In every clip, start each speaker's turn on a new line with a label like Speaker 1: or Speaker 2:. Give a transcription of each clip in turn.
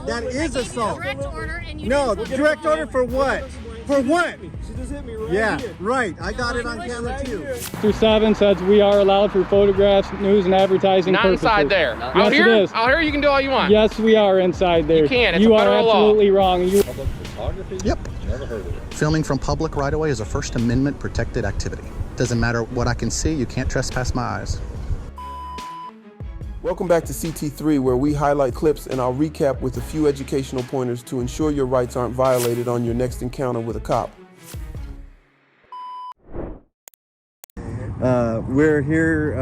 Speaker 1: That is assault.
Speaker 2: Direct order and you
Speaker 1: No,
Speaker 2: didn't
Speaker 1: direct order for what? For what?
Speaker 3: She just hit me right
Speaker 1: Yeah,
Speaker 3: here.
Speaker 1: right. I got it on camera
Speaker 3: Right
Speaker 1: too.
Speaker 3: here.
Speaker 4: Through 7 says we are allowed for photographs, news, and advertising
Speaker 5: Not
Speaker 4: purposes.
Speaker 5: inside there.
Speaker 4: Yes,
Speaker 5: Out here?
Speaker 4: it is.
Speaker 5: Out here you can do all you want.
Speaker 4: Yes, we are inside there.
Speaker 5: You can't. It's
Speaker 4: you
Speaker 5: a
Speaker 4: are
Speaker 5: federal law.
Speaker 4: absolutely wrong. You
Speaker 6: Public photography?
Speaker 7: Yep.
Speaker 6: Never heard of it.
Speaker 7: Filming from public right away is a First Amendment protected activity. Doesn't matter what I can see, you can't trespass my eyes.
Speaker 3: Welcome back to CT3, where we highlight clips and I'll recap with a few educational pointers to ensure your rights aren't violated on your next encounter with a cop.
Speaker 1: We're here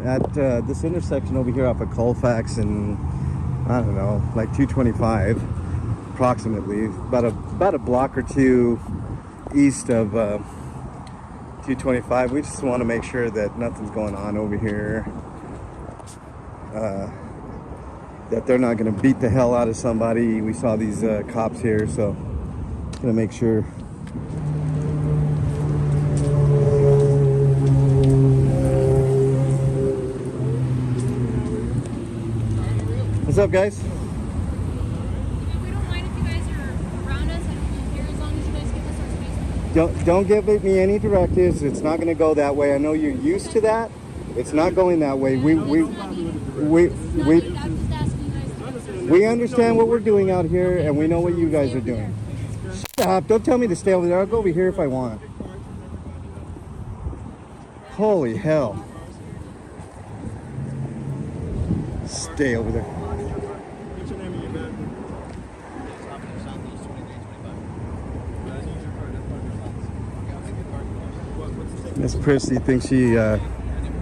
Speaker 1: at this intersection over here off of Colfax and I don't know, like 225 approximately, about a block or two east of 225. We just want to make sure that nothing's going on over here, that they're not going to beat the hell out of somebody. We saw these cops here, so gonna make sure. What's up, guys?
Speaker 2: We don't mind if you guys are around us and here as long as you guys give us our space.
Speaker 1: Don't give me any directives. It's not going to go that way. I know you're used to that. It's not going that way. We
Speaker 2: I'm just asking you guys.
Speaker 1: we understand what we're doing out here, and we know what you guys are doing. Shut up! Don't tell me to stay over there. I'll go over here if I want. Holy hell! Stay over there.
Speaker 3: What's your name and your badge?
Speaker 1: Miss Prissy thinks she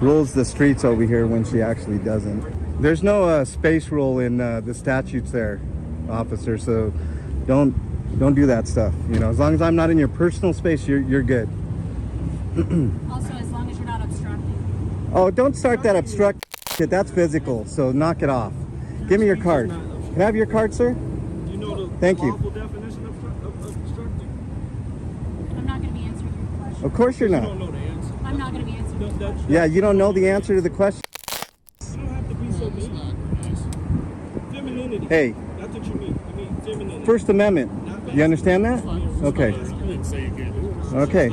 Speaker 1: rules the streets over here when she actually doesn't. There's no space rule in the statutes there, officer, so don't do that stuff. You know, as long as I'm not in your personal space, you're good.
Speaker 2: Also, as long as you're not obstructing.
Speaker 1: Oh, don't start that obstruct shit. That's physical, so knock it off. Give me your card. Can I have your card, sir?
Speaker 3: Do you know the
Speaker 1: Thank you.
Speaker 3: lawful definition of obstructing?
Speaker 2: I'm not going to be answering your question.
Speaker 1: Of course you're
Speaker 3: You
Speaker 1: not.
Speaker 3: don't know the answer.
Speaker 2: I'm not going to be answering your question.
Speaker 1: Yeah, you don't know the answer to the question.
Speaker 3: You don't have to be so mean. Femininity.
Speaker 1: Hey,
Speaker 3: That's what you mean. You mean femininity.
Speaker 1: First Amendment. You understand that? Okay. Okay.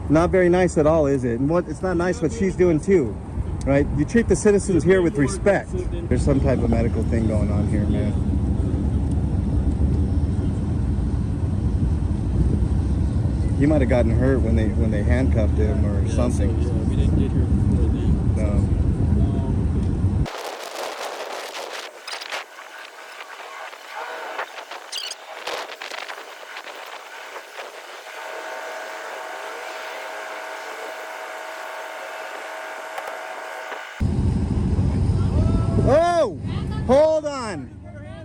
Speaker 1: Not very nice at all, is it? And it's not nice what she's doing too, right? You treat the citizens here with respect. There's some type of medical thing going on here, man. He might have gotten hurt when they handcuffed him or something.
Speaker 3: We didn't get here before then.
Speaker 1: No. Oh,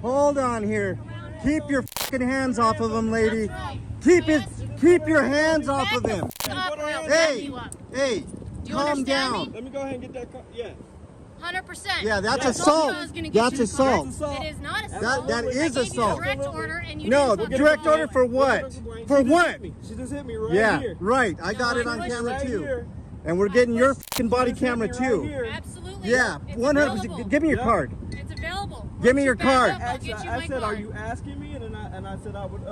Speaker 1: hold on here. Keep your fucking hands off of him, lady. Keep your hands off of him. Hey, calm down.
Speaker 3: Let me go ahead and get that car. Yeah.
Speaker 2: 100%.
Speaker 1: Yeah, that's
Speaker 2: I told you
Speaker 1: assault.
Speaker 2: I was gonna get
Speaker 1: That's
Speaker 2: you the
Speaker 1: assault.
Speaker 2: card. It is not assault.
Speaker 1: That is
Speaker 2: I gave you
Speaker 1: assault.
Speaker 2: direct order and you
Speaker 1: No,
Speaker 2: didn't fucking
Speaker 1: direct
Speaker 2: follow
Speaker 1: order
Speaker 2: it.
Speaker 1: for what? For what?
Speaker 3: She just hit me right
Speaker 1: Yeah,
Speaker 3: here.
Speaker 1: right. I got it on
Speaker 2: Right
Speaker 1: camera too.
Speaker 3: here.
Speaker 1: And we're getting your fucking body camera
Speaker 3: Right
Speaker 1: too.
Speaker 3: here.
Speaker 2: Absolutely.
Speaker 1: Yeah,
Speaker 2: It's
Speaker 1: 100%.
Speaker 2: available.
Speaker 1: Give me your
Speaker 3: Yeah.
Speaker 1: card.
Speaker 2: It's available.
Speaker 1: Give me your
Speaker 2: Once you back
Speaker 1: card.
Speaker 2: up, I'll get you
Speaker 3: I
Speaker 2: my
Speaker 3: said,
Speaker 2: card.
Speaker 3: are you asking me? And I said I would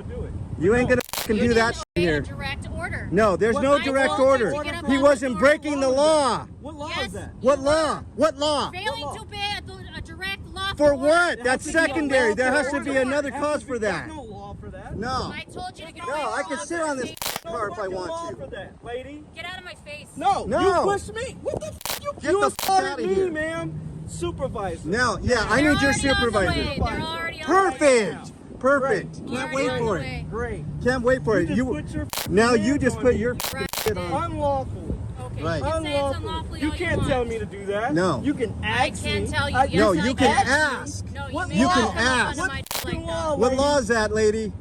Speaker 3: do it.
Speaker 1: You ain't gonna fucking
Speaker 2: You
Speaker 1: do
Speaker 2: didn't
Speaker 1: that shit
Speaker 2: obey a
Speaker 1: here.
Speaker 2: direct order.
Speaker 1: No, there's no
Speaker 3: I
Speaker 1: direct
Speaker 2: told you
Speaker 1: order.
Speaker 2: to get up
Speaker 1: He
Speaker 2: on
Speaker 1: wasn't
Speaker 2: the
Speaker 1: breaking the law.
Speaker 3: What law
Speaker 2: Yes.
Speaker 3: is that?
Speaker 1: What law? What law?
Speaker 2: Failing to obey a direct lawful
Speaker 1: For
Speaker 2: order.
Speaker 1: what? That's
Speaker 3: has to be a
Speaker 1: secondary. There has to
Speaker 2: lawful
Speaker 1: be
Speaker 2: order.
Speaker 1: another cause for that.
Speaker 3: There's no law for that.
Speaker 1: No.
Speaker 2: I told you to get
Speaker 1: No,
Speaker 2: away
Speaker 1: I
Speaker 2: from
Speaker 1: can sit on this
Speaker 3: No
Speaker 1: car if I
Speaker 3: fucking
Speaker 1: want
Speaker 3: law
Speaker 1: to.
Speaker 3: for that, lady.
Speaker 2: Get out of my face.
Speaker 3: No,
Speaker 1: No.
Speaker 3: you pushed me. What the f?
Speaker 1: Get
Speaker 3: You
Speaker 1: the f
Speaker 3: assaulted
Speaker 1: outta
Speaker 3: me,
Speaker 1: here.
Speaker 3: ma'am. Supervisor.
Speaker 1: Now, yeah, I
Speaker 2: They're
Speaker 1: need your
Speaker 2: already on the way.
Speaker 1: supervisor.
Speaker 2: They're already on the way.
Speaker 1: Perfect. Perfect.
Speaker 2: They're
Speaker 1: Can't
Speaker 2: already
Speaker 1: wait
Speaker 2: on
Speaker 1: for
Speaker 2: the
Speaker 1: it.
Speaker 2: way.
Speaker 3: Great.
Speaker 1: Can't wait for it.
Speaker 3: just put your
Speaker 1: Now you
Speaker 3: hands
Speaker 1: just
Speaker 3: on
Speaker 1: put
Speaker 3: me.
Speaker 1: your
Speaker 2: Right.
Speaker 1: shit on.
Speaker 3: Unlawfully.
Speaker 2: Okay,
Speaker 1: Right.
Speaker 2: you can say it's
Speaker 3: Unlawfully.
Speaker 2: unlawfully
Speaker 3: You
Speaker 2: all
Speaker 3: can't
Speaker 2: want.
Speaker 3: tell me to do that.
Speaker 1: No.
Speaker 3: You can ask
Speaker 2: can't
Speaker 3: me.
Speaker 2: tell you.
Speaker 3: I-
Speaker 2: Yes,
Speaker 1: No,
Speaker 2: I
Speaker 1: you can
Speaker 2: can.
Speaker 1: ask.
Speaker 2: No,
Speaker 3: What
Speaker 2: may
Speaker 1: You
Speaker 2: not
Speaker 1: can
Speaker 2: come
Speaker 1: ask.
Speaker 2: onto my like
Speaker 3: law,
Speaker 2: that.
Speaker 1: What
Speaker 3: lady?
Speaker 1: law is that, lady?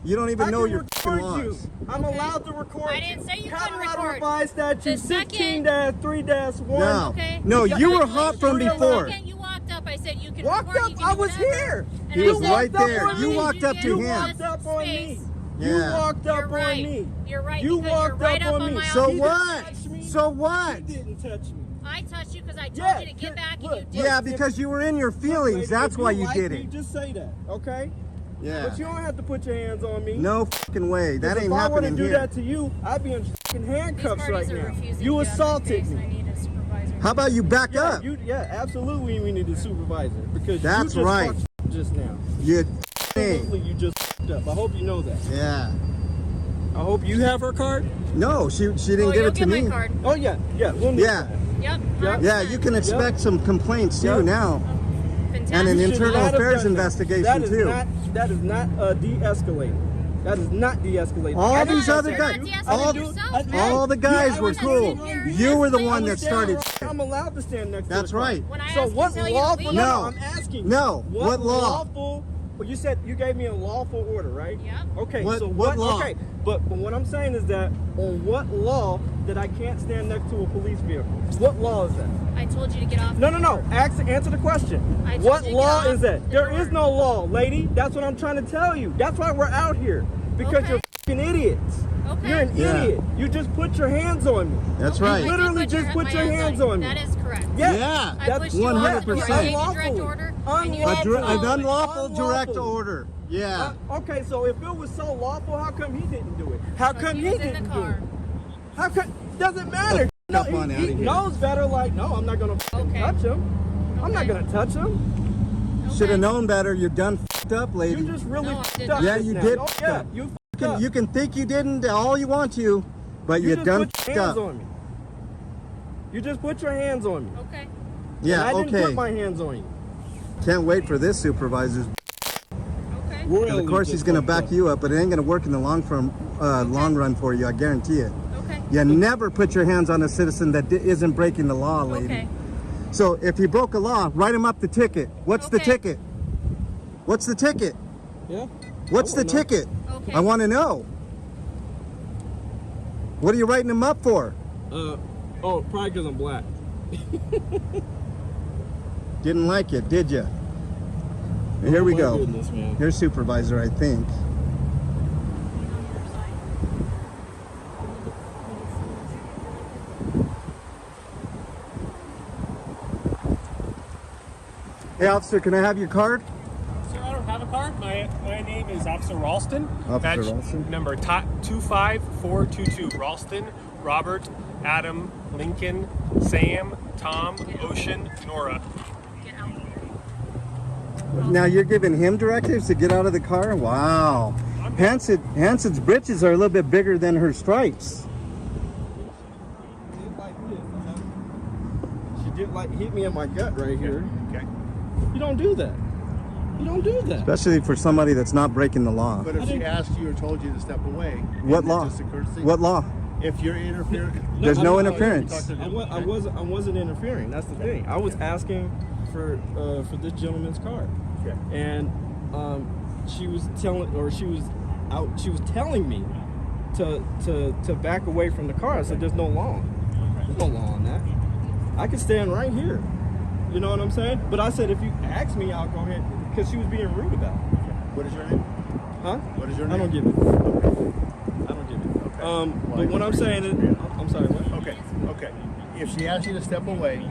Speaker 1: You don't even
Speaker 3: I
Speaker 1: know
Speaker 3: can
Speaker 1: your fucking
Speaker 3: record you.
Speaker 1: laws.
Speaker 3: I'm allowed to record
Speaker 2: I didn't say you couldn't
Speaker 3: Colorado
Speaker 2: record.
Speaker 3: Revised Statute
Speaker 2: The second-
Speaker 3: 16-3-1.
Speaker 1: No.
Speaker 2: Okay.
Speaker 1: No, you were hot from
Speaker 2: The
Speaker 1: before.
Speaker 2: second you walked up, I said you can
Speaker 3: Walked
Speaker 2: record.
Speaker 3: up,
Speaker 2: You can
Speaker 3: I
Speaker 2: do
Speaker 3: was
Speaker 2: whatever.
Speaker 3: here.
Speaker 2: And
Speaker 1: He
Speaker 2: I
Speaker 1: was
Speaker 2: said,
Speaker 1: right
Speaker 3: walked up
Speaker 1: there.
Speaker 3: on
Speaker 1: You
Speaker 3: me.
Speaker 1: walked up to
Speaker 2: You
Speaker 1: him.
Speaker 3: walked up on
Speaker 2: Space.
Speaker 3: me.
Speaker 1: Yeah.
Speaker 3: You walked
Speaker 2: You're
Speaker 3: up on
Speaker 2: right.
Speaker 3: me.
Speaker 2: You're right.
Speaker 3: You
Speaker 2: because
Speaker 3: walked
Speaker 2: you're right
Speaker 3: up
Speaker 2: up
Speaker 3: on
Speaker 2: on
Speaker 3: me.
Speaker 2: my
Speaker 1: So
Speaker 2: own.
Speaker 3: He
Speaker 1: what?
Speaker 3: didn't touch me.
Speaker 1: So what?
Speaker 3: He didn't touch me.
Speaker 2: I touched you because I told you to get back and you did.
Speaker 1: Yeah, because you were in your feelings. That's why you did it.
Speaker 5: Just say that, okay?
Speaker 1: Yeah.
Speaker 5: But you don't have to put your hands on me.
Speaker 1: No fucking way. That ain't
Speaker 5: If I were to
Speaker 1: happening
Speaker 5: do
Speaker 1: here.
Speaker 5: that to you, I'd be in fucking handcuffs right now. You assaulted me.
Speaker 1: How about you back up?
Speaker 5: Yeah, absolutely. We need a supervisor because
Speaker 1: That's
Speaker 5: you just
Speaker 1: right.
Speaker 5: fucked just now.
Speaker 1: You.
Speaker 5: Absolutely, you just fucked up. I hope you know that.
Speaker 1: Yeah.
Speaker 5: I hope you have her card.
Speaker 1: No, she didn't give it to me.
Speaker 2: My card.
Speaker 5: Oh yeah, we'll need
Speaker 1: Yeah.
Speaker 5: that.
Speaker 2: Yep.
Speaker 1: Yeah, you can expect some complaints too
Speaker 5: Yep.
Speaker 1: now,
Speaker 2: Fantastic.
Speaker 1: and an
Speaker 5: You should
Speaker 1: internal
Speaker 5: not have
Speaker 1: affairs
Speaker 5: done that.
Speaker 1: investigation too.
Speaker 5: That is not de-escalating. That is not de-escalating.
Speaker 1: All these other
Speaker 2: You're
Speaker 1: guys,
Speaker 2: not de-escalating yourself, man.
Speaker 1: all the guys
Speaker 5: Yeah,
Speaker 1: were
Speaker 5: I was
Speaker 1: cool.
Speaker 5: standing here.
Speaker 1: You were the
Speaker 5: I
Speaker 1: one
Speaker 5: was
Speaker 1: that
Speaker 5: standing
Speaker 1: started.
Speaker 5: right- I'm allowed to stand next to
Speaker 1: That's
Speaker 5: the car.
Speaker 1: right.
Speaker 2: When I
Speaker 5: So
Speaker 2: asked
Speaker 5: what
Speaker 2: you to tell you to
Speaker 5: lawful?
Speaker 2: leave-
Speaker 1: No.
Speaker 5: I'm asking.
Speaker 1: No. What law?
Speaker 5: Lawful? Well, you said you gave me a lawful order, right?
Speaker 2: Yep.
Speaker 5: Okay.
Speaker 1: What-
Speaker 5: so
Speaker 1: what law?
Speaker 5: Okay. But what I'm saying is that on what law that I can't stand next to a police vehicle? What law is that?
Speaker 2: I told you to get off.
Speaker 5: No. Answer the question.
Speaker 2: I told
Speaker 5: What
Speaker 2: you to
Speaker 5: law
Speaker 2: get
Speaker 5: is
Speaker 2: off
Speaker 5: that?
Speaker 2: the
Speaker 5: There
Speaker 2: door.
Speaker 5: is no law, lady. That's what I'm trying to tell you. That's why we're out here. Because
Speaker 2: Okay.
Speaker 5: you're fucking idiots.
Speaker 2: Okay.
Speaker 5: You're an
Speaker 1: Yeah.
Speaker 5: idiot. You just put your hands on me.
Speaker 1: That's
Speaker 2: Okay,
Speaker 1: right.
Speaker 2: I did
Speaker 5: Literally just put
Speaker 2: my
Speaker 5: your hands on me.
Speaker 2: That is correct.
Speaker 1: Yeah.
Speaker 2: I
Speaker 5: That's
Speaker 2: pushed you off the door. I
Speaker 1: 100%.
Speaker 2: gave you direct order. And you
Speaker 1: An
Speaker 2: didn't follow it.
Speaker 1: unlawful direct order. Yeah.
Speaker 5: Okay, so if it was so lawful, how come he didn't do it? How come
Speaker 2: He
Speaker 5: he
Speaker 2: was in
Speaker 5: didn't
Speaker 2: the
Speaker 5: do
Speaker 2: car.
Speaker 5: it? How come? Doesn't matter.
Speaker 1: Up on
Speaker 5: he
Speaker 1: outta here.
Speaker 5: knows better. Like, no, I'm not gonna
Speaker 2: Okay.
Speaker 5: touch him. I'm not
Speaker 2: Okay.
Speaker 5: gonna touch him.
Speaker 1: Should have
Speaker 2: Okay.
Speaker 1: known better. You're done fucked up, lady.
Speaker 5: You just really
Speaker 2: No, I
Speaker 5: fucked
Speaker 2: did
Speaker 5: up.
Speaker 2: not.
Speaker 1: Yeah,
Speaker 5: just
Speaker 1: you
Speaker 5: now.
Speaker 1: did
Speaker 5: Oh,
Speaker 1: fuck
Speaker 5: yeah,
Speaker 1: up.
Speaker 5: you fucked up.
Speaker 1: You can think you didn't all you want to, but
Speaker 5: You
Speaker 1: you
Speaker 5: just
Speaker 1: done
Speaker 5: put your
Speaker 1: fucked
Speaker 5: hands
Speaker 1: up.
Speaker 5: on me. You just put your hands on me.
Speaker 2: Okay.
Speaker 1: Yeah.
Speaker 5: And I didn't
Speaker 1: Okay.
Speaker 5: put my hands on you.
Speaker 1: Can't wait for this supervisor's.
Speaker 2: Okay.
Speaker 1: And of course, he's gonna back you up, but it ain't gonna work in the long run for you. I guarantee it.
Speaker 2: Okay.
Speaker 1: You never put your hands on a citizen that isn't breaking the law, lady.
Speaker 2: Okay.
Speaker 1: So if he broke a law, write him up the ticket. What's the
Speaker 2: Okay.
Speaker 1: ticket? What's the ticket?
Speaker 5: Yeah.
Speaker 1: What's the
Speaker 5: I wanna know.
Speaker 1: ticket?
Speaker 2: Okay.
Speaker 1: I want to know. What are you writing him up for?
Speaker 5: Oh, probably because I'm black.
Speaker 1: Didn't like it, did you? Here we
Speaker 5: my
Speaker 1: go.
Speaker 5: goodness, man.
Speaker 1: Here's supervisor, I think. Hey, officer, can I have your card?
Speaker 6: Sir, I don't have a car. My name is Officer Ralston.
Speaker 1: Officer
Speaker 6: Badge
Speaker 1: Ralston.
Speaker 6: number 25422. Ralston, Robert, Adam, Lincoln, Sam, Tom, Ocean, Nora.
Speaker 2: Get out.
Speaker 1: Now you're giving him directives to get out of the car? Wow. Hanson's britches are a little bit bigger than her stripes.
Speaker 5: She did like hit me in my gut right here.
Speaker 6: Okay.
Speaker 5: You don't do that. You don't do that.
Speaker 1: Especially for somebody that's not breaking the law.
Speaker 8: But if she asked you or told you to step away,
Speaker 1: What
Speaker 8: isn't it
Speaker 1: law?
Speaker 8: just a courtesy?
Speaker 1: What law?
Speaker 8: If you're interfering,
Speaker 1: There's no
Speaker 5: I'm-
Speaker 1: interference.
Speaker 5: I wasn't interfering. That's the thing. I was asking for this gentleman's card,
Speaker 8: Okay.
Speaker 5: and she was telling me to back away from the car. I said, "There's no law. There's no law on that. I can stand right here." You know what I'm saying? But I said, if you ask me, I'll go ahead, because she was being rude about it.
Speaker 8: What is your name?
Speaker 5: Huh?
Speaker 8: What is your
Speaker 5: I
Speaker 8: name?
Speaker 5: don't give it. I don't give it.
Speaker 8: Okay.
Speaker 5: But what I'm saying is, I'm sorry. What?
Speaker 8: Okay. Okay. If she asks you to step away,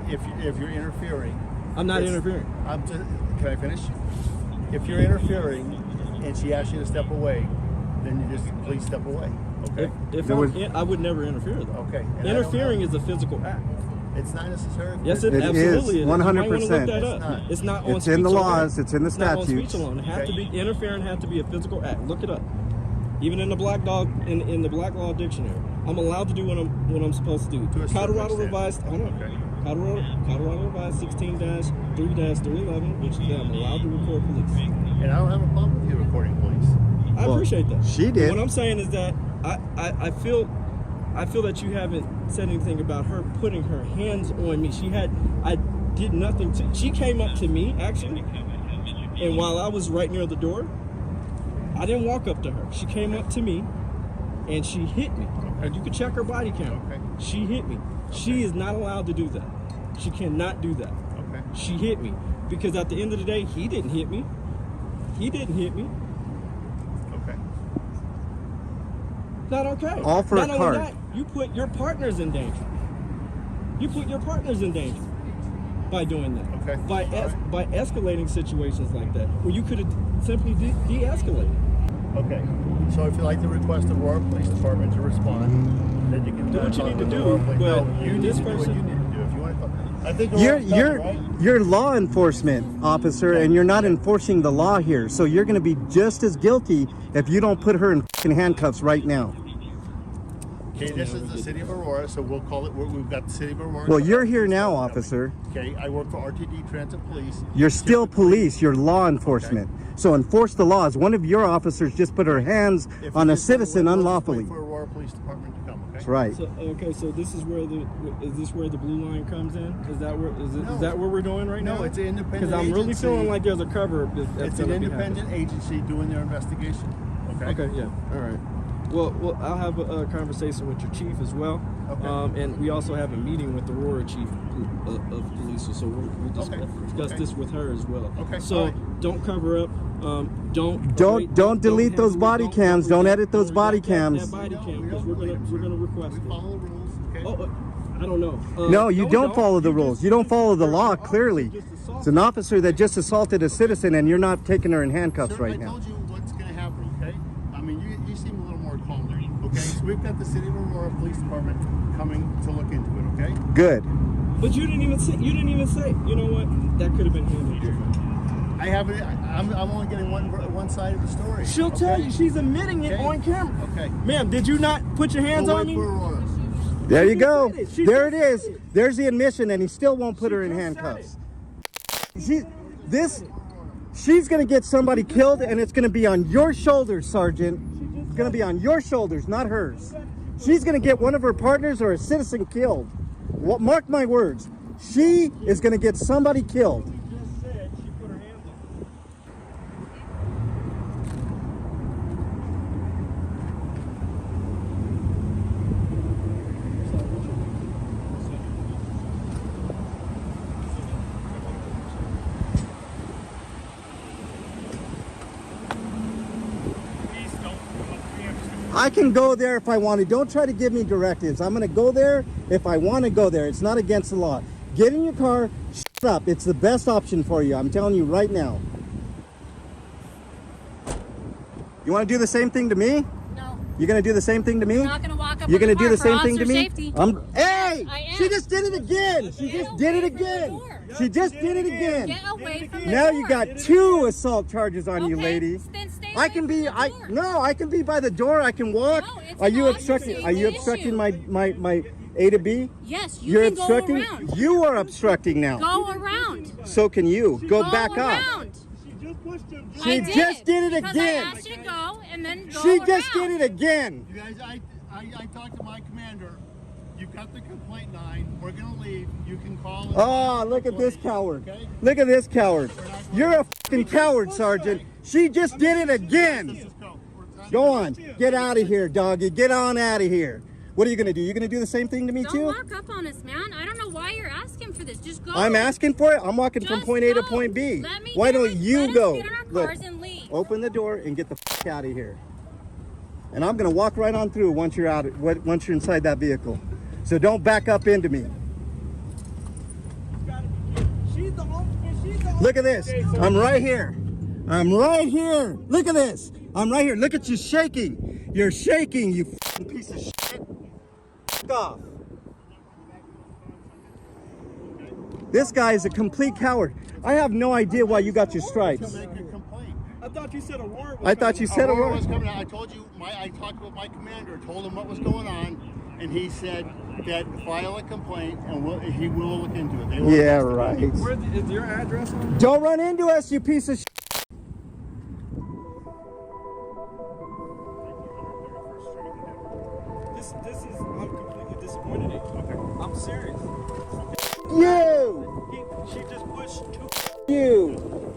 Speaker 8: if you're interfering,
Speaker 5: I'm not
Speaker 8: it's-
Speaker 5: interfering.
Speaker 8: Can I finish? If you're interfering and she asks you to step away, then you just please step away. Okay.
Speaker 5: If
Speaker 1: There was-
Speaker 5: I would never interfere though.
Speaker 8: Okay. And I don't
Speaker 5: Interfering
Speaker 8: know-
Speaker 5: is a physical act.
Speaker 8: It's not necessary.
Speaker 5: Yes, it
Speaker 1: It
Speaker 5: absolutely
Speaker 1: is,
Speaker 5: is.
Speaker 1: 100%.
Speaker 5: You might wanna look that
Speaker 8: It's
Speaker 5: up.
Speaker 8: not.
Speaker 5: It's not on
Speaker 1: It's in the
Speaker 5: speech
Speaker 1: laws,
Speaker 5: alone.
Speaker 1: it's in the
Speaker 5: It's not on
Speaker 1: statutes.
Speaker 5: speech alone. It has to
Speaker 8: Okay.
Speaker 5: be interfering. Has to be a physical act. Look it up. Even in the black law dictionary, I'm allowed to do what I'm supposed to do.
Speaker 8: To a certain
Speaker 5: Colorado
Speaker 8: extent.
Speaker 5: revised. Hold on.
Speaker 8: Okay.
Speaker 5: Colorado revised 16-3-311, which is that I'm allowed to record police.
Speaker 8: And I don't have a problem with you recording police.
Speaker 5: I
Speaker 1: Well,
Speaker 5: appreciate that.
Speaker 1: she did.
Speaker 5: What I'm saying is that I feel that you haven't said anything about her putting her hands on me. I did nothing to. She came up to me actually, and while I was right near the door, I didn't walk up to her. She came up to me, and she hit me. And you can check her body count.
Speaker 8: Okay.
Speaker 5: She hit me. She is not allowed to do that. She cannot do that.
Speaker 8: Okay.
Speaker 5: She hit me because at the end of the day, he didn't hit me. He didn't hit me.
Speaker 8: Okay.
Speaker 5: Not okay.
Speaker 1: All for
Speaker 5: Not
Speaker 1: a
Speaker 5: only
Speaker 1: card.
Speaker 5: that, you put your partners in danger. You put your partners in danger by doing that.
Speaker 8: Okay.
Speaker 5: By escalating situations like that, where you could have simply de-escalated.
Speaker 8: Okay. So if you'd like to request the Aurora Police Department to respond, then you can
Speaker 5: Do what you need to do,
Speaker 8: Aurora Police.
Speaker 5: but
Speaker 8: No, you need
Speaker 5: this
Speaker 8: to do what
Speaker 5: person-
Speaker 8: you need to do. If you want to, I think
Speaker 1: You're you're law enforcement officer, and you're not enforcing the law here. So you're going to be just as guilty if you don't put her in fucking handcuffs right now.
Speaker 8: Okay, this is the city of Aurora, so we'll call it. We've got the city of Aurora.
Speaker 1: Well, you're here now, officer.
Speaker 8: Okay, I work for RTD Transit Police.
Speaker 1: You're still police. You're law enforcement. So enforce the laws. One of your officers just put her hands
Speaker 8: If
Speaker 1: on
Speaker 8: you
Speaker 1: a
Speaker 8: just wanna
Speaker 1: citizen
Speaker 8: wait, we'll just
Speaker 1: unlawfully.
Speaker 8: wait for Aurora Police Department to come. Okay.
Speaker 1: That's right.
Speaker 5: So okay, so this is where the blue line comes in? Is that where
Speaker 8: No.
Speaker 5: is that what we're doing right now?
Speaker 8: No, it's an independent
Speaker 5: Because I'm really
Speaker 8: agency.
Speaker 5: feeling like there's a cover.
Speaker 8: It's an independent agency doing their investigation. Okay.
Speaker 5: Okay, yeah, all right. Well, I'll have a conversation with your chief as well.
Speaker 8: Okay.
Speaker 5: And we also have a meeting with the Aurora chief of police, so we'll discuss
Speaker 8: Okay.
Speaker 5: this with her as well.
Speaker 8: Okay,
Speaker 5: So
Speaker 8: all right.
Speaker 5: don't cover up. Don't
Speaker 1: Don't delete those body cams. Don't edit those body
Speaker 5: That
Speaker 1: cams.
Speaker 5: body cam, because we're gonna request
Speaker 8: We
Speaker 5: it.
Speaker 8: follow the rules. Okay.
Speaker 5: Oh, I don't know.
Speaker 1: No, you
Speaker 5: we
Speaker 1: don't follow the
Speaker 5: You
Speaker 1: rules.
Speaker 5: just-
Speaker 1: You don't follow the
Speaker 5: there's
Speaker 1: law,
Speaker 5: an officer
Speaker 1: clearly.
Speaker 5: just assaulted.
Speaker 1: It's an officer that just assaulted a citizen, and you're not taking her in handcuffs
Speaker 8: Sir,
Speaker 1: right
Speaker 8: I
Speaker 1: now.
Speaker 8: told you what's going to happen. Okay. I mean, you seem a little more calm there. Okay. So we've got the city of Aurora Police Department coming to look into it. Okay.
Speaker 1: Good.
Speaker 5: But you didn't even say. You know what? That could have been handled differently.
Speaker 8: I haven't. I'm only getting one side of the story.
Speaker 5: She'll tell you. She's admitting it
Speaker 8: Okay.
Speaker 5: on camera.
Speaker 8: Okay.
Speaker 5: Ma'am, did you not put your hands
Speaker 8: We'll
Speaker 5: on
Speaker 8: wait
Speaker 5: me?
Speaker 8: for Aurora.
Speaker 1: There you
Speaker 5: just
Speaker 1: go.
Speaker 5: said it. She
Speaker 1: There it
Speaker 5: just
Speaker 1: is.
Speaker 5: said it.
Speaker 1: There's the admission, and he still won't put her in
Speaker 5: just said
Speaker 1: handcuffs. She's gonna get somebody killed, and it's gonna be on your shoulders, Sergeant. It's gonna be on your shoulders, not hers. She's gonna get one of her partners or a citizen killed. Mark my words. She is gonna get somebody killed.
Speaker 5: She just said she put her hands on me.
Speaker 6: Please don't come up preemptively.
Speaker 1: I can go there if I want to. Don't try to give me directives. I'm going to go there if I want to go there. It's not against the law. Get in your car, shut up. It's the best option for you. I'm telling you right now. You want to do the same thing to me?
Speaker 2: No.
Speaker 1: You're going to do the same thing to me?
Speaker 2: I'm not gonna walk up
Speaker 1: You're
Speaker 2: on
Speaker 1: going to
Speaker 2: the
Speaker 1: do the
Speaker 2: car
Speaker 1: same
Speaker 2: for
Speaker 1: thing to me?
Speaker 2: officer safety.
Speaker 1: Hey!
Speaker 2: I am.
Speaker 1: She just did it again. She just did it
Speaker 2: away from the
Speaker 1: again.
Speaker 2: door.
Speaker 1: She just did it again.
Speaker 2: Get away from the
Speaker 1: Now
Speaker 2: door.
Speaker 1: you got 2 assault charges on you,
Speaker 2: Okay,
Speaker 1: lady.
Speaker 2: then stay
Speaker 1: I
Speaker 2: away
Speaker 1: can
Speaker 2: from
Speaker 1: be
Speaker 2: the door.
Speaker 1: no, I can be by the door. I can walk.
Speaker 2: No, it's
Speaker 1: Are you
Speaker 2: an
Speaker 1: obstructing?
Speaker 2: officer
Speaker 1: Are you
Speaker 2: safety
Speaker 1: obstructing
Speaker 2: issue.
Speaker 1: my A to B?
Speaker 2: Yes, you
Speaker 1: You're
Speaker 2: can
Speaker 1: obstructing.
Speaker 2: go around.
Speaker 1: You are obstructing now.
Speaker 2: Go around.
Speaker 1: So can you go back up?
Speaker 2: around.
Speaker 6: She just pushed him.
Speaker 1: She
Speaker 2: I
Speaker 1: just did it
Speaker 2: because
Speaker 1: again.
Speaker 2: I asked you to go and then go
Speaker 1: She just
Speaker 2: around.
Speaker 1: did it again.
Speaker 8: You guys, I talked to my commander. You've got the complaint line. We're gonna leave. You can call.
Speaker 1: Oh, look at this coward.
Speaker 8: Okay.
Speaker 1: Look at this coward. You're a fucking coward, Sergeant. She just did it again.
Speaker 8: Let's just go.
Speaker 1: Go on. Get out of here, doggy. Get on out of here. What are you going to do? You're going to do the same thing to me,
Speaker 2: Don't
Speaker 1: too?
Speaker 2: walk up on us, man. I don't know why you're asking for this. Just go.
Speaker 1: I'm asking for it. I'm walking from
Speaker 2: Just
Speaker 1: point A to
Speaker 2: go.
Speaker 1: point B.
Speaker 2: Let me
Speaker 1: Why
Speaker 2: get
Speaker 1: don't
Speaker 2: in-
Speaker 1: you
Speaker 2: let us
Speaker 1: go?
Speaker 2: get in our
Speaker 1: Look,
Speaker 2: cars and leave.
Speaker 1: open the door and get the fuck out of here. And I'm going to walk right on through once you're out. Once you're inside that vehicle. So don't back up into me. Look at this. I'm right here. I'm right here. Look at this. I'm right here. Look at you shaking. You're shaking, you fucking piece of shit. Fuck off. This guy is a complete coward. I have no idea why you got your stripes.
Speaker 8: Make a complaint.
Speaker 5: I thought you said Aurora was
Speaker 1: I thought you said
Speaker 8: Aurora
Speaker 1: Aurora.
Speaker 8: was coming out. I told you. I talked with my commander. Told him what was going on, and he said that file a complaint and he will look into it. They will
Speaker 1: Yeah,
Speaker 8: investigate.
Speaker 1: right.
Speaker 5: Where is your address on?
Speaker 1: Don't run into us, you piece of shit.
Speaker 5: This is I'm completely disappointed in you. Okay. I'm serious.
Speaker 1: You!
Speaker 5: She just pushed two.
Speaker 1: You!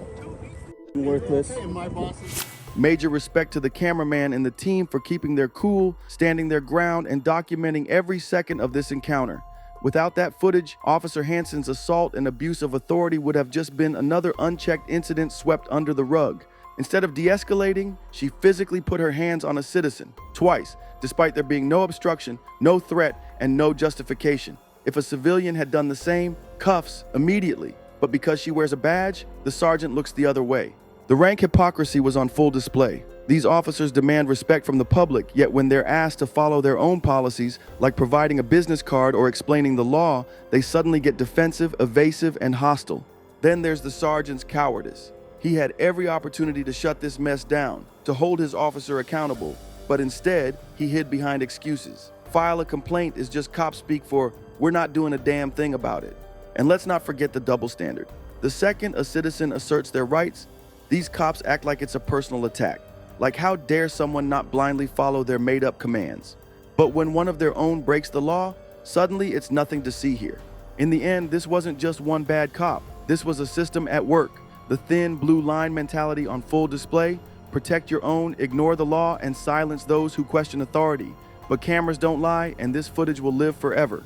Speaker 1: Worthless.
Speaker 8: Okay, and my boss is.
Speaker 3: Major respect to the cameraman and the team for keeping their cool, standing their ground, and documenting every second of this encounter. Without that footage, Officer Hansen's assault and abuse of authority would have just been another unchecked incident swept under the rug. Instead of de-escalating, she physically put her hands on a citizen, twice, despite there being no obstruction, no threat, and no justification. If a civilian had done the same, cuffs immediately. But because she wears a badge, the sergeant looks the other way. The rank hypocrisy was on full display. These officers demand respect from the public, yet when they're asked to follow their own policies, like providing a business card or explaining the law, they suddenly get defensive, evasive, and hostile. Then there's the sergeant's cowardice. He had every opportunity to shut this mess down, to hold his officer accountable, but instead, he hid behind excuses. File a complaint is just cop speak for, we're not doing a damn thing about it. And let's not forget the double standard. The second a citizen asserts their rights, these cops act like it's a personal attack. Like how dare someone not blindly follow their made-up commands? But when one of their own breaks the law, suddenly it's nothing to see here. In the end, this wasn't just one bad cop. This was a system at work. The thin blue line mentality on full display. Protect your own, ignore the law, and silence those who question authority. But cameras don't lie, and this footage will live forever.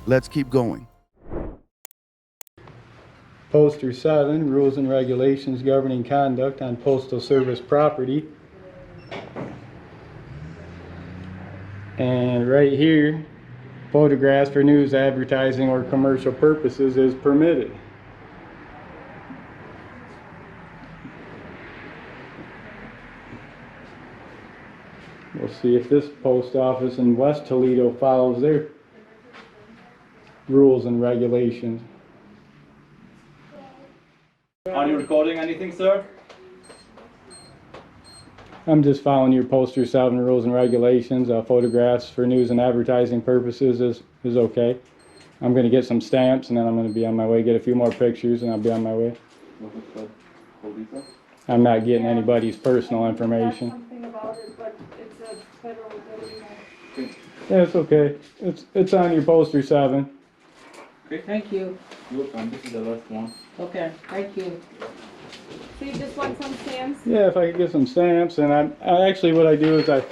Speaker 3: Let's keep going.
Speaker 4: Poster 7, Rules and Regulations Governing Conduct on Postal Service Property. And right here, photographs for news, advertising, or commercial purposes is permitted. We'll see if this post office in West Toledo follows their rules and regulations.
Speaker 9: Are you recording anything, sir?
Speaker 4: I'm just following your poster 7 rules and regulations. Photographs for news and advertising purposes is okay. I'm going to get some stamps and then I'm going to be on my way, get a few more pictures and I'll be on my way. I'm not getting anybody's personal information.
Speaker 2: Something about it, but it's a federal building.
Speaker 4: Yeah, it's okay. It's on your poster 7.
Speaker 9: Okay.
Speaker 10: Thank you.
Speaker 9: You're welcome. This is the last one.
Speaker 10: Okay, thank you.
Speaker 2: So you just want some stamps?
Speaker 4: Yeah, if I could get some stamps. And I actually what I do is I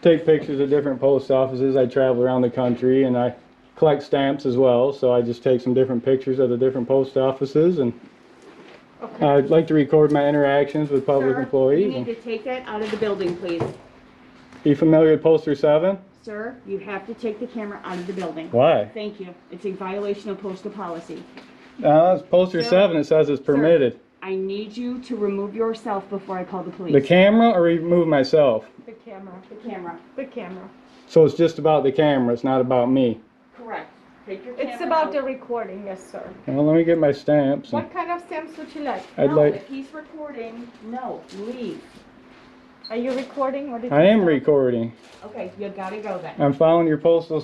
Speaker 4: take pictures of different post offices. I travel around the country and I collect stamps as well. So I just take some different pictures of the different post offices and
Speaker 2: Okay.
Speaker 4: I'd like to record my interactions with public
Speaker 2: Sir,
Speaker 4: employees.
Speaker 2: you need to take that out of the building, please.
Speaker 4: Are you familiar with poster 7?
Speaker 2: Sir, you have to take the camera out of the building.
Speaker 4: Why?
Speaker 2: Thank you. It's a violation of postal policy.
Speaker 4: It's poster
Speaker 2: Sir,
Speaker 4: 7. It says it's permitted.
Speaker 2: I need you to remove yourself before I call the police.
Speaker 4: The camera or remove myself?
Speaker 2: The camera. The camera. The camera.
Speaker 4: So it's just about the camera. It's not about me.
Speaker 2: Correct. Take your camera
Speaker 11: It's about
Speaker 2: out.
Speaker 11: the recording, yes, sir.
Speaker 4: Well, let me get my stamps.
Speaker 11: What kind of stamps would you like?
Speaker 4: I'd
Speaker 2: No,
Speaker 4: like.
Speaker 2: if he's recording, no, leave.
Speaker 11: Are you recording? What did
Speaker 4: I
Speaker 11: you
Speaker 4: am
Speaker 11: say?
Speaker 4: recording.
Speaker 2: Okay, you gotta go then.
Speaker 4: I'm following your postal.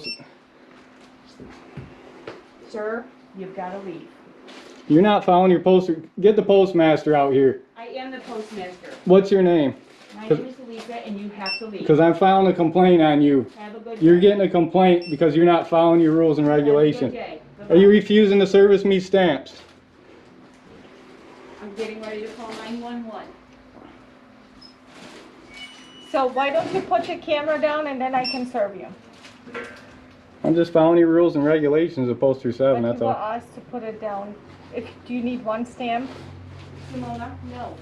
Speaker 2: Sir, you've gotta leave.
Speaker 4: You're not following your poster. Get the postmaster out here.
Speaker 2: I am the postmaster.
Speaker 4: What's your name?
Speaker 2: My name is Lisa, and you have to leave.
Speaker 4: Because I'm filing a complaint on you.
Speaker 2: Have a good
Speaker 4: You're
Speaker 2: day.
Speaker 4: getting a complaint because you're not following your rules and
Speaker 2: Have a good
Speaker 4: regulations.
Speaker 2: day.
Speaker 4: Are you
Speaker 2: Bye-bye.
Speaker 4: refusing to service me stamps?
Speaker 2: I'm getting ready to call 911.
Speaker 11: So why don't you put the camera down and then I can serve you?
Speaker 4: I'm just following your rules and regulations of poster 7,
Speaker 11: But
Speaker 4: that's
Speaker 11: you were
Speaker 4: all.
Speaker 11: asked to put it down. Do you need one stamp?
Speaker 2: Simona, no.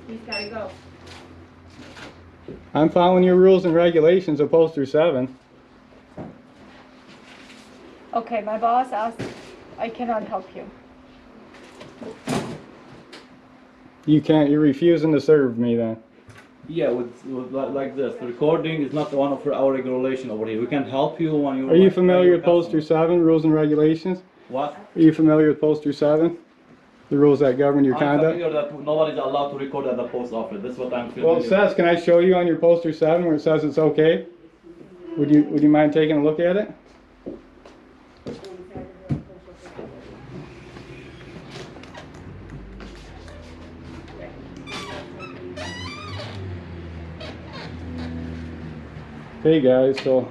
Speaker 2: He's gotta go.
Speaker 4: I'm following your rules and regulations of poster 7.
Speaker 11: Okay, my boss asked, I cannot help you.
Speaker 4: You can't, you're refusing to serve me then.
Speaker 9: Yeah, like this. The recording is not one of our regulation over here. We can help you when you.
Speaker 4: Are you familiar with poster 7, rules and regulations?
Speaker 9: What?
Speaker 4: Are you familiar with poster 7? The rules that govern your
Speaker 9: I'm
Speaker 4: conduct?
Speaker 9: familiar that nobody is allowed to record at the post office. That's what I'm familiar.
Speaker 4: Well, it says, can I show you on your poster 7 where it says it's okay? Would you mind taking a look at it? Hey guys, so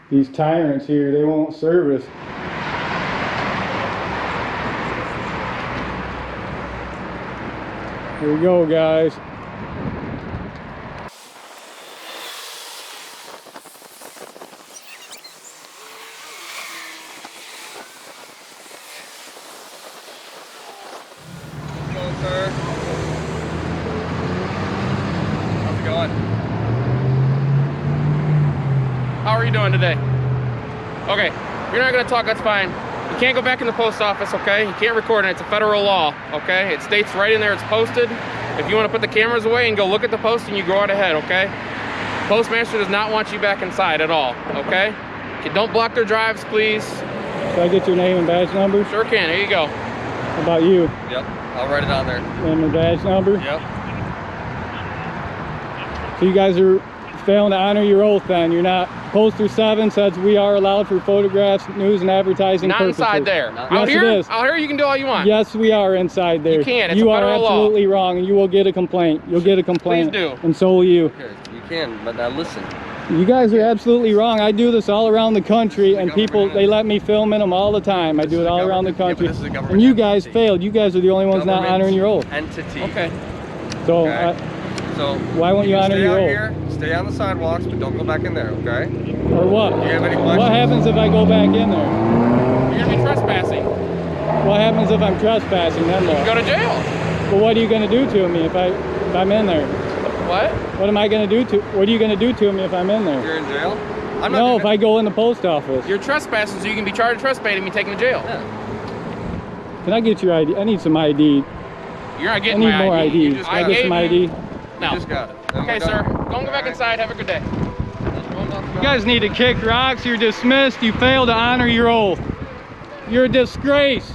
Speaker 4: these tyrants here, they won't service. Here we go, guys.
Speaker 12: Hello, sir. How's it going?
Speaker 10: are you doing today? Okay, if you're not gonna talk, that's fine. You can't go back in the post office, okay? You can't record it, it's a federal law, okay? It states right in there, it's posted. If you wanna put the cameras away and go look at the post, and you go right ahead, okay? Postmaster does not want you back inside at all, okay? Don't block their drives, please.
Speaker 4: Can I get your name and badge number?
Speaker 10: Sure can, here you go.
Speaker 4: How about you?
Speaker 12: Yep, I'll write it on there.
Speaker 4: Name and badge number?
Speaker 12: Yep.
Speaker 4: So you guys are failing to honor your oath then. You're not, poster 7 says we are allowed for photographs, news, and advertising
Speaker 10: Not
Speaker 4: purposes.
Speaker 10: inside there.
Speaker 4: Yes,
Speaker 10: Out here?
Speaker 4: it is.
Speaker 10: Out here you can do all you want.
Speaker 4: Yes, we are inside there.
Speaker 10: You can't, it's
Speaker 4: you
Speaker 10: a
Speaker 4: are
Speaker 10: federal law.
Speaker 4: absolutely wrong, and you will get a complaint. You'll get a complaint.
Speaker 10: Please do.
Speaker 4: And so will you.
Speaker 12: Okay, you can, but now listen.
Speaker 4: You guys are absolutely wrong. I do this all around the country, and people, they let me film in them all the time. I do it all around the country.
Speaker 12: this is a government
Speaker 4: And you guys
Speaker 12: entity.
Speaker 4: failed. You guys are the only ones not
Speaker 12: Government
Speaker 4: honoring your oath.
Speaker 12: Entity.
Speaker 10: Okay.
Speaker 4: So,
Speaker 12: Okay. So
Speaker 4: why won't you honor
Speaker 12: stay
Speaker 4: your
Speaker 12: out
Speaker 4: oath?
Speaker 12: here, stay on the sidewalks, but don't go back in there, okay?
Speaker 4: Or what?
Speaker 12: Do you have any questions?
Speaker 4: What happens if I go back in there?
Speaker 10: You're gonna be trespassing.
Speaker 4: What happens if I'm trespassing? Then what?
Speaker 10: Go to jail.
Speaker 4: Well, what are you gonna do to me if I'm in there?
Speaker 10: What?
Speaker 4: What am I gonna do to? What are you gonna do to me if I'm in there?
Speaker 12: You're in jail?
Speaker 4: No, if I go in the post office.
Speaker 10: You're trespassing, so you can be charged with trespassing and be taken to jail.
Speaker 12: Yeah.
Speaker 4: Can I get your ID? I need some ID.
Speaker 10: You're not
Speaker 4: I
Speaker 10: getting
Speaker 4: need
Speaker 10: my
Speaker 4: more
Speaker 10: ID.
Speaker 4: ID.
Speaker 12: just
Speaker 4: Can I
Speaker 12: got
Speaker 4: get
Speaker 12: it.
Speaker 4: some ID?
Speaker 10: No.
Speaker 12: You just got it. Then
Speaker 10: Okay,
Speaker 12: we're
Speaker 10: sir.
Speaker 12: done.
Speaker 10: Go back inside. Have a good day.
Speaker 4: You guys need to kick rocks. You're dismissed. You failed to honor your oath. You're a disgrace.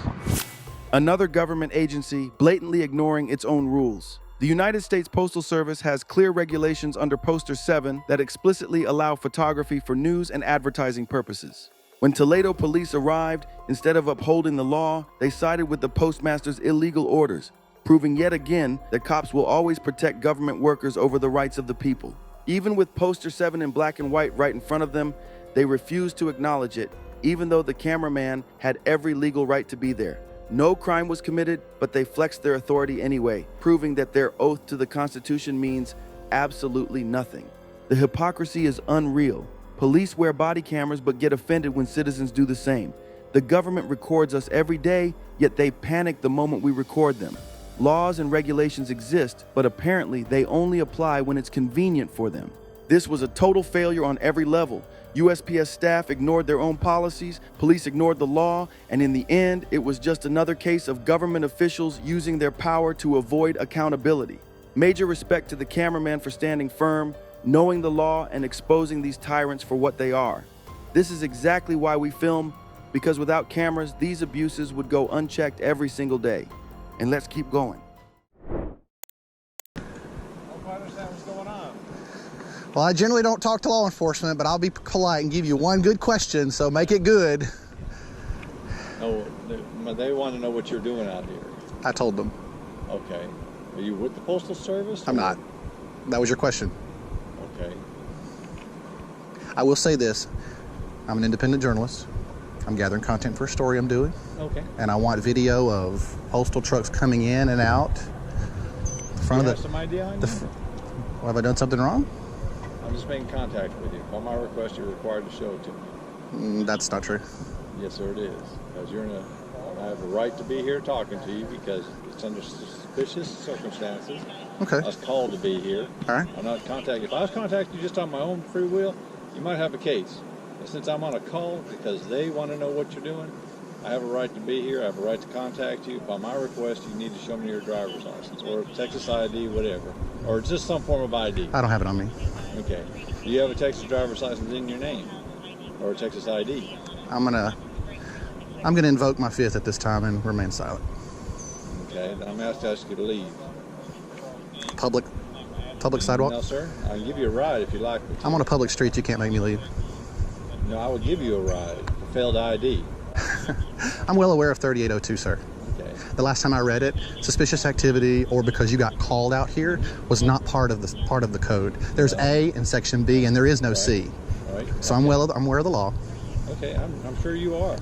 Speaker 3: Another government agency blatantly ignoring its own rules. The United States Postal Service has clear regulations under Poster 7 that explicitly allow photography for news and advertising purposes. When Toledo police arrived, instead of upholding the law, they sided with the postmaster's illegal orders, proving yet again that cops will always protect government workers over the rights of the people. Even with Poster 7 in black and white right in front of them, they refused to acknowledge it, even though the cameraman had every legal right to be there. No crime was committed, but they flexed their authority anyway, proving that their oath to the Constitution means absolutely nothing. The hypocrisy is unreal. Police wear body cameras but get offended when citizens do the same. The government records us every day, yet they panic the moment we record them. Laws and regulations exist, but apparently they only apply when it's convenient for them. This was a total failure on every level. USPS staff ignored their own policies, police ignored the law, and in the end, it was just another case of government officials using their power to avoid accountability. Major respect to the cameraman for standing firm, knowing the law, and exposing these tyrants for what they are. This is exactly why we film, because without cameras, these abuses would go unchecked every single day. And let's keep going.
Speaker 7: Well, I generally don't talk to law enforcement, but I'll be polite and give you one good question, so make it good.
Speaker 13: Oh, they want to know what you're doing out here.
Speaker 7: I told them.
Speaker 13: Okay. Are you with the Postal Service?
Speaker 7: I'm not. That was your question.
Speaker 13: Okay.
Speaker 7: I will say this. I'm an independent journalist. I'm gathering content for a story I'm doing.
Speaker 13: Okay.
Speaker 7: And I want video of postal trucks coming in and out.
Speaker 13: Do you have some idea on you?
Speaker 7: Well, have I done something wrong?
Speaker 13: I'm just making contact with you. By my request, you're required to show it to me.
Speaker 7: That's not true.
Speaker 13: Yes, sir, it is. Because I have a right to be here talking to you because it's under suspicious circumstances.
Speaker 7: Okay.
Speaker 13: I was called to be here.
Speaker 7: All right.
Speaker 13: I'm not contacting. If I was contacting you just on my own free will, you might have a case. But since I'm on a call because they want to know what you're doing, I have a right to be here. I have a right to contact you. By my request, you need to show me your driver's license or Texas ID, whatever, or just some form of ID.
Speaker 7: I don't have it on me.
Speaker 13: Okay. Do you have a Texas driver's license in your name or a Texas ID?
Speaker 7: I'm gonna invoke my fifth at this time and remain silent.
Speaker 13: Okay. Then I'm asked to ask you to leave.
Speaker 7: Public sidewalk?
Speaker 13: No, sir. I can give you a ride if you like me to.
Speaker 7: I'm on a public street. You can't make me leave.
Speaker 13: No, I will give you a ride for failed ID.
Speaker 7: I'm well aware of 3802, sir.
Speaker 13: Okay.
Speaker 7: The last time I read it, suspicious activity or because you got called out here was not part of the code. There's A in section B and there is no C.
Speaker 13: Right.
Speaker 7: So I'm aware of the law.
Speaker 13: Okay, I'm sure you are.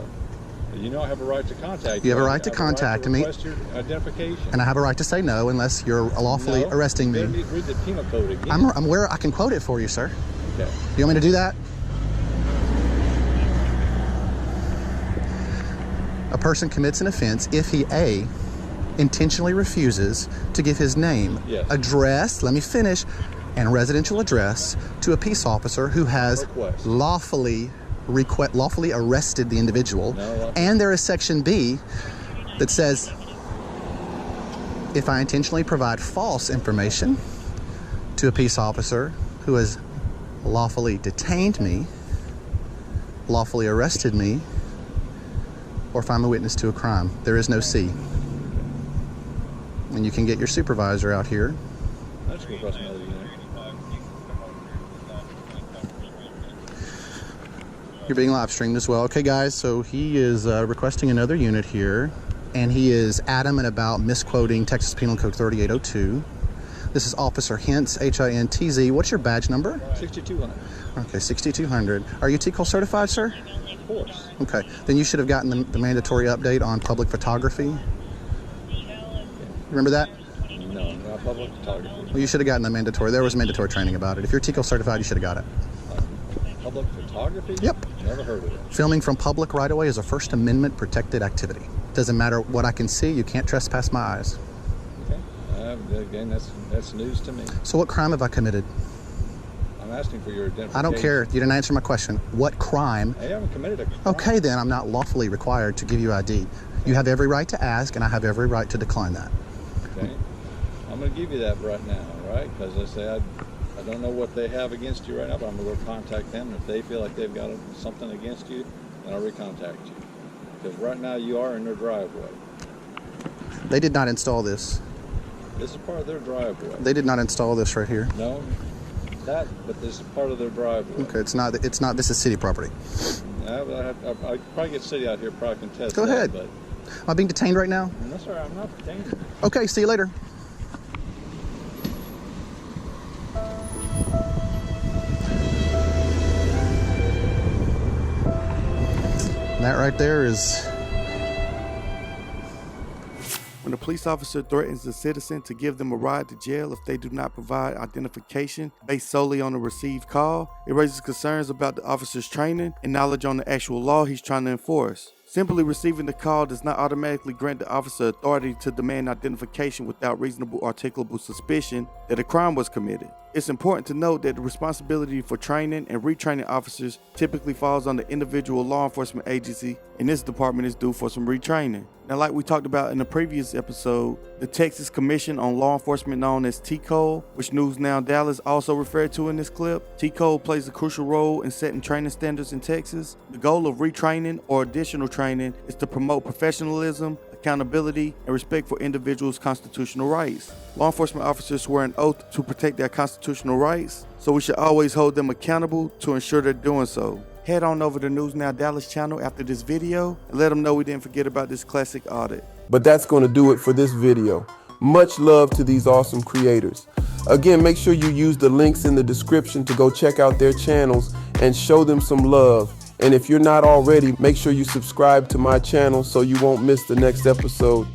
Speaker 13: You know I have a right to contact you.
Speaker 7: You have a right to contact me.
Speaker 13: Request your identification.
Speaker 7: And I have a right to say no unless you're lawfully arresting me.
Speaker 13: Read the penal code again.
Speaker 7: I'm aware. I can quote it for you, sir.
Speaker 13: Okay.
Speaker 7: You want me to do that? A person commits an offense if he A, intentionally refuses to give his name,
Speaker 13: yes,
Speaker 7: address, let me finish, and residential address to a peace officer who has lawfully arrested the individual. And there is section B that says, if I intentionally provide false information to a peace officer who has lawfully detained me, lawfully arrested me, or if I'm a witness to a crime, there is no C. And you can get your supervisor out here.
Speaker 13: That's go across another unit.
Speaker 7: You're being live streamed as well. Okay, guys, so he is requesting another unit here, and he is adamant about misquoting Texas Penal Code 3802. This is Officer Hintz, H-I-N-T-Z. What's your badge number?
Speaker 13: 6200.
Speaker 7: Okay, 6200. Are you TCOL certified, sir?
Speaker 13: Of course.
Speaker 7: Okay, then you should have gotten the mandatory update on public photography. Remember that?
Speaker 13: No, not public photography.
Speaker 7: Well, you should have gotten the mandatory. There was mandatory training about it. If you're TCOL certified, you should have got it.
Speaker 13: Public photography?
Speaker 7: Yep.
Speaker 13: Never heard of it.
Speaker 7: Filming from public right-of-way is a First Amendment protected activity. Doesn't matter what I can see, you can't trespass my eyes.
Speaker 13: Okay. Again, that's news to me.
Speaker 7: So what crime have I committed?
Speaker 13: I'm asking for your identification.
Speaker 7: I don't care. You didn't answer my question. What crime?
Speaker 13: I haven't committed a crime.
Speaker 7: Okay, then I'm not lawfully required to give you ID. You have every right to ask, and I have every right to decline that.
Speaker 13: Okay. I'm going to give you that right now, all right? Because I say I don't know what they have against you right now, but I'm going to go contact them. And if they feel like they've got something against you, then I'll recontact you. Because right now you are in their driveway.
Speaker 7: They did not install this.
Speaker 13: This is part of their driveway.
Speaker 7: They did not install this right here.
Speaker 13: No, but this is part of their driveway.
Speaker 7: Okay, it's not. This is city property.
Speaker 13: I probably get city out here, probably contest
Speaker 7: Go ahead.
Speaker 13: But
Speaker 7: Am I being detained right now?
Speaker 13: no, sir, I'm not detained.
Speaker 7: Okay, see you later. And that right there is...
Speaker 3: When a police officer threatens a citizen to give them a ride to jail if they do not provide identification based solely on a received call, it raises concerns about the officer's training and knowledge on the actual law he's trying to enforce. Simply receiving the call does not automatically grant the officer authority to demand identification without reasonable articulable suspicion that a crime was committed. It's important to note that the responsibility for training and retraining officers typically falls on the individual law enforcement agency, and this department is due for some retraining. Now, like we talked about in the previous episode, the Texas Commission on Law Enforcement, known as TCOL, which News Now Dallas also referred to in this clip, TCOL plays a crucial role in setting training standards in Texas. The goal of retraining or additional training is to promote professionalism, accountability, and respect for individuals' constitutional rights. Law enforcement officers swear an oath to protect their constitutional rights, so we should always hold them accountable to ensure they're doing so. Head on over to News Now Dallas channel after this video and let them know we didn't forget about this classic audit.
Speaker 14: But that's going to do it for this video. Much love to these awesome creators. Again, make sure you use the links in the description to go check out their channels and show them some love. And if you're not already, make sure you subscribe to my channel so you won't miss the next episode.